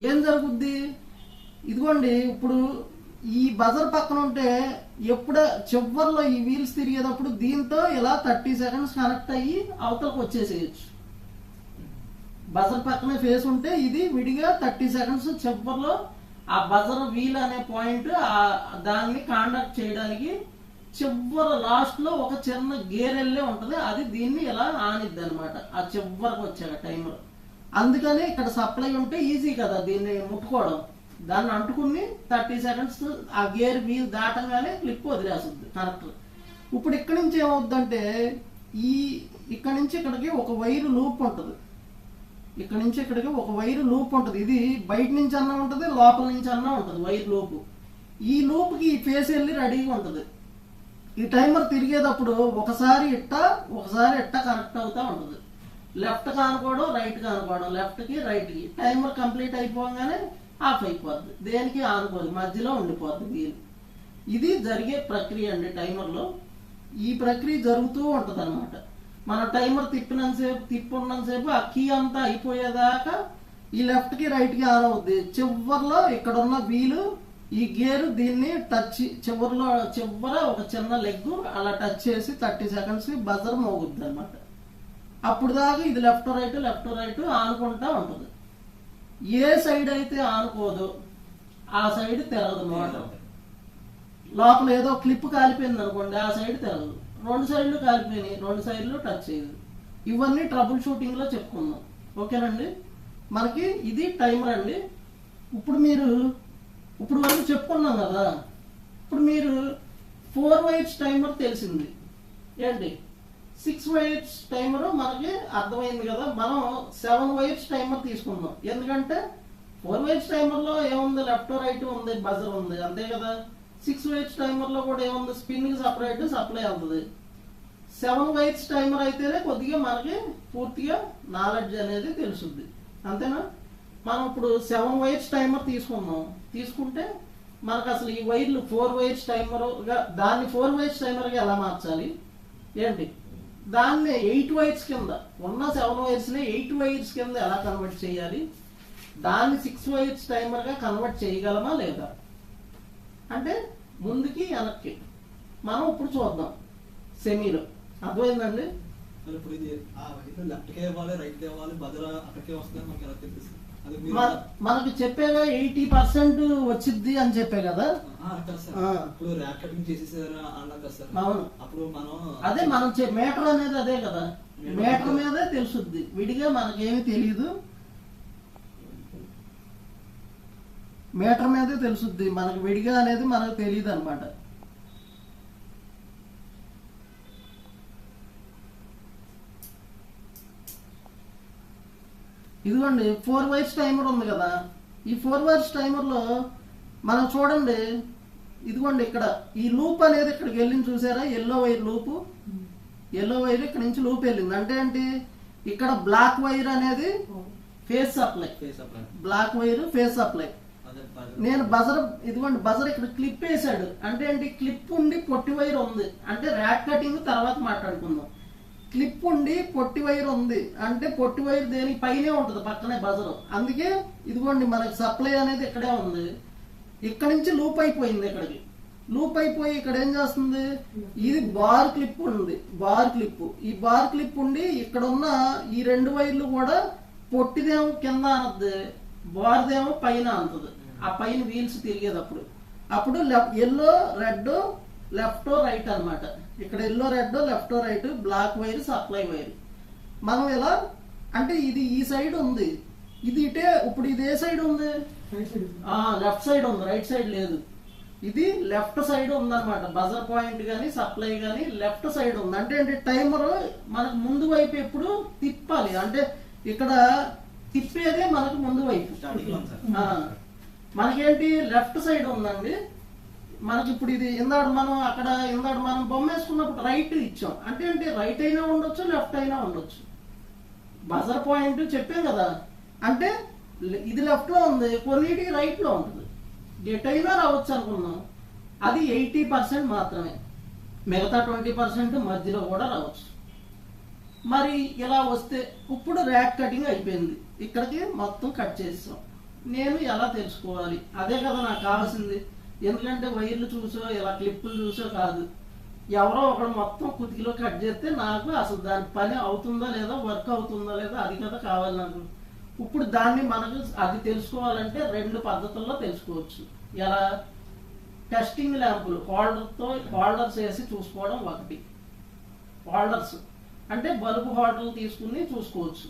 ఏం జరుగుద్ది? ఇదిగోండి ఇప్పుడు ఈ బజర్ పక్కన ఉంటే ఎప్పుడు చివర్లో ఈ వీల్స్ తిరిగేటప్పుడు దీంతో ఇలా 30 సెకండ్స్ కనెక్ట్ అయ్యి అవతలకు వచ్చేసేయచ్చు. బజర్ పక్కనే ఫేస్ ఉంటే ఇది విడిగా 30 సెకండ్స్ చివర్లో ఆ బజర్ వీల్ అనే పాయింట్ దాన్ని కాండక్ట్ చేయడానికి చివర లాస్ట్ లో ఒక చిన్న గేర్ వెళ్ళే ఉంటది, అది దీన్ని ఇలా ఆనిద్ది అనమాట ఆ చివరకు వచ్చాక టైమర్. అందుకని ఇక్కడ సప్లై ఉంటే ఈజీ కదా దీన్ని ముట్టుకోవడం. దాన్ని అంటుకుని 30 సెకండ్స్ ఆ గేర్ వీల్ దాటంగానే క్లిప్ వదిలేస్తుంది కనెక్టర్. ఇప్పుడు ఇక్కడి నుంచి ఏమవుద్దంటే ఇక్కడి నుంచి ఇక్కడికి ఒక వైర్ లూప్ ఉంటుంది, ఇక్కడ నుంచి ఇక్కడికి ఒక వైర్ లూప్ ఉంటుంది. ఇది బయట నుంచి అన్నా ఉంటుంది, లోపల నుంచి అన్నా ఉంటుంది వైర్ లూప్. ఈ లూప్ కి ఈ ఫేస్ వెళ్ళి రెడీగా ఉంటుంది. ఈ టైమర్ తిరిగేటప్పుడు ఒకసారి ఇట్టా కనెక్ట్ అవుతా ఉంటుంది. లెఫ్ట్ కానుకోవడం, రైట్ కానుకోవడం, లెఫ్ట్ కి రైట్ కి. టైమర్ కంప్లీట్ అయిపోగానే ఆఫ్ అయిపోద్ది, దేనికి ఆనుకోదు, మధ్యలో ఉండిపోద్ది వీల్. ఇది జరిగే ప్రక్రియ అండి టైమర్లో. ఈ ప్రక్రియ జరుగుతూ ఉంటది అనమాట. మన టైమర్ తిప్పున్నంతసేపు ఆ కీ అంతా అయిపోయేదాకా ఈ లెఫ్ట్ కి రైట్ కి ఆన్ అవుద్ది. చివర్లో ఇక్కడ ఉన్న వీలు ఈ గేరు దీన్ని టచ్ చివర ఒక చిన్న లెగ్ అలా టచ్ చేసి 30 సెకండ్స్ కి బజర్ మోగుద్ది అనమాట. అప్పుడు దాకా ఇది లెఫ్ట్ రైట్ ఆనుకుంటా ఉంటుంది. ఏ సైడ్ అయితే ఆనుకోదు ఆ సైడ్ తిరగదు మోటార్. లోపల ఏదో క్లిప్ కాలిపోయింది అనుకోండి, ఆ సైడ్ తిరగదు. 2 సైడ్లు కాలిపోయినాయి, 2 సైడ్లు టచ్ చేయదు. ఇవన్నీ ట్రబుల్ షూటింగ్ లో చెప్పుకుందాం. ఓకేనండి, మనకి ఇది టైమర్ అండి. ఇప్పుడు వరకు చెప్పుకున్నాం కదా. ఇప్పుడు మీరు 4 వైర్స్ టైమర్ తెలిసింది ఏంటి, 6 వైర్స్ టైమర్ మనకి అర్థమైంది కదా. మనం 7 వైర్స్ టైమర్ తీసుకుందాం. ఎందుకంటే 4 వైర్స్ టైమర్ లో ఏముంది, లెఫ్ట్ రైట్ ఉంది, బజర్ ఉంది, అంతే కదా. 6 వైర్స్ టైమర్ లో కూడా ఏముంది, స్పిన్ కి సపరేట్ సప్లై అవుతుంది. 7 వైర్స్ టైమర్ అయితేనే కొద్దిగా మనకి పూర్తిగా నాలెడ్జ్ అనేది తెలుసుద్ది, అంతేనా. మనం ఇప్పుడు 7 వైర్స్ టైమర్ తీసుకుంటే మనకు అసలు ఈ వైర్లు 4 వైర్స్ టైమర్ గా, దాన్ని 4 వైర్స్ టైమర్ గా ఎలా మార్చాలి ఏంటి, దాన్ని 8 వైర్స్ కింద ఉన్న 7 వైర్స్ ని 8 వైర్స్ కింద ఎలా కన్వర్ట్ చేయాలి, దాన్ని 6 వైర్స్ టైమర్ గా కన్వర్ట్ చేయగలమా లేదా అంటే ముందుకి వెనక్కి మనం ఇప్పుడు చూద్దాం సెమీలో. అర్థమైందండి. ఇప్పుడు ఇది లెఫ్ట్ కే ఇవ్వాలి, రైట్ కే ఇవ్వాలి, బజర్ అక్కడికే వస్తుంది మనకి ఎలా తెలుస్తుంది? మనకి చెప్పేగా 80% వచ్చింది అని చెప్పే కదా. ఇప్పుడు ర్యాక్ కటింగ్ చేసేసారా అన్నారు కదా సార్. అవును, అప్పుడు మనం అదే మనం మీటర్ అనేది అదే కదా, మీటర్ మీదే తెలుసుద్ది, విడిగా మనకేమి తెలియదు. మీటర్ మీదే తెలుసుద్ది, మనకు విడిగా అనేది మనకు తెలియదు అనమాట. ఇదిగోండి 4 వైర్స్ టైమర్ ఉంది కదా. ఈ 4 వైర్స్ టైమర్ లో మనం చూడండి, ఇదిగోండి ఇక్కడ ఈ లూప్ అనేది ఇక్కడికి వెళ్ళింది చూసారా, yellow wire loop. Yellow wire ఇక్కడ నుంచి లూప్ వెళ్ళింది అంటే ఏంటి, ఇక్కడ బ్లాక్ వైర్ అనేది phase supply, black wire phase supply. నేను బజర్, ఇదిగోండి బజర్ ఇక్కడ క్లిప్ వేసాడు అంటే ఏంటి, క్లిప్ ఉండి పొట్టి వైర్ ఉంది అంటే ర్యాక్ కటింగ్ తర్వాత మాట్లాడుకుందాం. క్లిప్ ఉండి పొట్టి వైర్ ఉంది అంటే పొట్టి వైర్ దేనికి పైనే ఉంటుంది, పక్కనే బజర్. అందుకే ఇదిగోండి మనకి సప్లై అనేది ఇక్కడే ఉంది. ఇక్కడ నుంచి లూప్ అయిపోయింది, ఇక్కడికి లూప్ అయిపోయి ఇక్కడ ఏం చేస్తుంది, ఇది బార్ క్లిప్ ఉంది, బార్ క్లిప్. ఈ బార్ క్లిప్ ఉండి ఇక్కడ ఉన్న ఈ 2 వైర్లు కూడా పొట్టిదేమో కింద అనద్ది, బార్దేమో పైన అంతది. ఆ పైన వీల్స్ తిరిగేటప్పుడు అప్పుడు ఎల్లో రెడ్ లెఫ్ట్ రైట్ అనమాట. ఇక్కడ yellow red left right, black wire supply wire. మనం ఎలా అంటే ఇది ఈ సైడ్ ఉంది, ఇది ఇటే. ఇప్పుడు ఇది ఏ సైడ్ ఉంది, లెఫ్ట్ సైడ్ ఉంది, రైట్ సైడ్ లేదు. ఇది లెఫ్ట్ సైడ్ ఉందన్నమాట. బజర్ పాయింట్ గానీ సప్లై గానీ లెఫ్ట్ సైడ్ ఉంది. అంటే ఏంటి, టైమర్ మనకు ముందు వైపు ఎప్పుడు తిప్పాలి అంటే ఇక్కడ తిప్పేదే మనకు ముందు వైపు. మనకేంటి లెఫ్ట్ సైడ్ ఉందండి. మనకి ఇప్పుడు ఇది ఇందాడు మనం బొమ్మ వేసుకున్నప్పుడు రైట్ ఇచ్చాం అంటే ఏంటి, రైట్ అయినా ఉండొచ్చు, లెఫ్ట్ అయినా ఉండొచ్చు. బజర్ పాయింట్ చెప్పాం కదా, అంటే ఇది లెఫ్ట్ లో ఉంది, కొన్నిటికి రైట్ లో ఉంటుంది. ఎట్ అయినా రావచ్చు అనుకున్నాం. అది 80% మాత్రమే, మిగతా 20% మధ్యలో కూడా రావచ్చు. మరి ఇలా వస్తే ఇప్పుడు ర్యాక్ కటింగ్ అయిపోయింది, ఇక్కడికి మొత్తం కట్ చేసాం. నేను ఎలా తెలుసుకోవాలి? అదే కదా నాకు కావాల్సింది. ఎందుకంటే వైర్లు చూసో ఇలా క్లిప్పులు చూసో కాదు, ఎవరో ఒకడు మొత్తం కుతికిలో కట్ చేస్తే నాకు అసలు దాని పని అవుతుందా లేదా, వర్క్ అవుతుందా లేదా, అది కదా కావాలి నాకు. ఇప్పుడు దాన్ని మనకు అది తెలుసుకోవాలంటే 2 పద్ధతుల్లో తెలుసుకోవచ్చు. ఎలా? టెస్టింగ్ ల్యాంపులు హోల్డర్స్ వేసి చూసుకోవడం ఒకటి. హోల్డర్స్ అంటే బల్బు హోల్డర్లు తీసుకుని చూసుకోవచ్చు.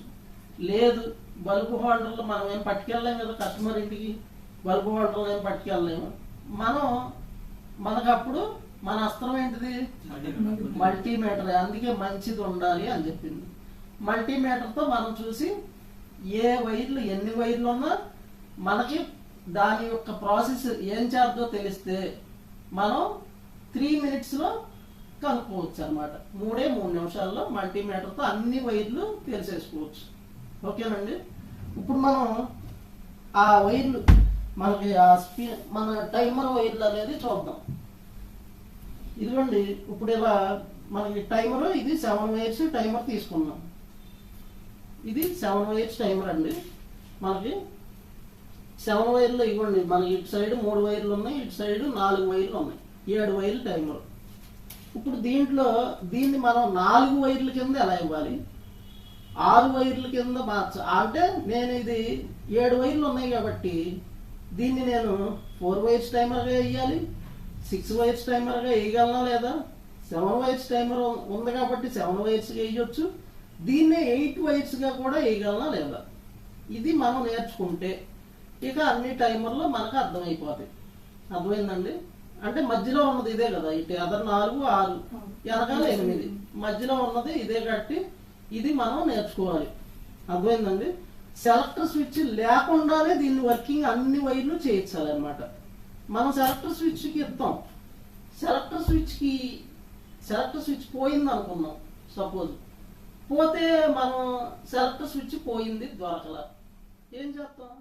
లేదు, బల్బు హోల్డర్లు మనం ఏం పట్టుకెళ్ళలేము కదా, కస్టమర్ ఇంటికి బల్బు హోల్డర్లు ఏం పట్టుకెళ్ళలేము. మనకప్పుడు మన అస్త్రం ఏంటిది? మల్టీమీటర్. అందుకే మంచిది ఉండాలి అని చెప్పింది. మల్టీమీటర్తో మనం చూసి ఏ వైర్లు ఎన్ని వైర్లు ఉన్నా మనకి దాని యొక్క ప్రాసెస్ ఏం చేద్దో తెలిస్తే మనం 3 minutesలో కనుక్కోవచ్చు అనమాట. 3 నిమిషాల్లో మల్టీమీటర్తో అన్ని వైర్లు తెలిసేసుకోవచ్చు. ఓకేనండి. ఇప్పుడు మనం ఆ వైర్లు మనకి మన టైమర్ వైర్లు అనేది చూద్దాం. ఇదిగోండి, ఇప్పుడు ఇలా మనకి టైమర్, ఇది 7 వైర్స్ టైమర్ తీసుకున్నాం. ఇది 7 వైర్స్ టైమర్ అండి. మనకి 7 వైర్లు ఇవ్వండి. మనకి ఇటు సైడ్ 3 వైర్లు ఉన్నాయి, ఇటు సైడ్ 4 వైర్లు ఉన్నాయి. 7 వైర్లు టైమర్. ఇప్పుడు దీన్ని మనం 4 వైర్ల కింద ఎలా ఇవ్వాలి? 6 వైర్ల కింద అంటే నేను ఇది 7 వైర్లు ఉన్నాయి కాబట్టి దీన్ని నేను 4 వైర్స్ టైమర్గా వేయాలి, 6 వైర్స్ టైమర్గా వేయగలనా లేదా? 7 వైర్స్ టైమర్ ఉంది కాబట్టి 7 వైర్స్గా వేయొచ్చు. దీన్నే 8 వైర్స్గా కూడా వేయగలనా లేదా? ఇది మనం నేర్చుకుంటే ఇక అన్ని టైమర్లో మనకు అర్థమైపోతాయి. అర్థమైందండి? అంటే మధ్యలో ఉన్నది ఇదే కదా, ఇటు ఎదరు 4, 6, వెనకాల 8, మధ్యలో ఉన్నది ఇదే కట్టి ఇది మనం నేర్చుకోవాలి. అర్థమైందండి? సెలెక్టర్ స్విచ్ లేకుండానే దీన్ని వర్కింగ్ అన్ని వైర్లు చేయించాలి అనమాట. మనం సెలెక్టర్ స్విచ్కి ఇస్తాం. సెలెక్టర్ స్విచ్ పోయింది అనుకుందాం. సపోజ్ పోతే మనం సెలెక్టర్ స్విచ్ పోయింది, దొరకలా, ఏం చేస్తాం?